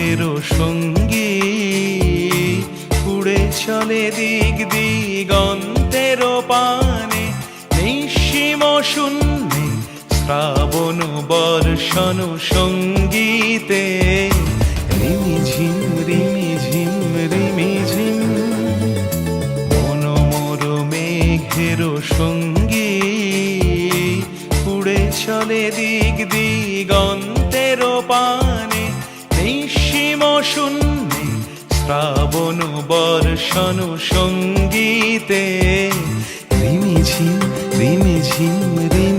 মেঘের সঙ্গী উড়ে চলে দিক দিগন্তের পানে, নিঃসীম শূন্যে শ্রাবণ বর্ষণ সঙ্গীতে রিমিঝিম রিমিঝিম রিমিঝিম। মনোমোর মেঘের সঙ্গী উড়ে চলে দিক দিগন্তের পানে, নিঃসীম শূন্যে শ্রাবণ বর্ষণ সঙ্গীতে রিমিঝিম রিমিঝিম রিমি।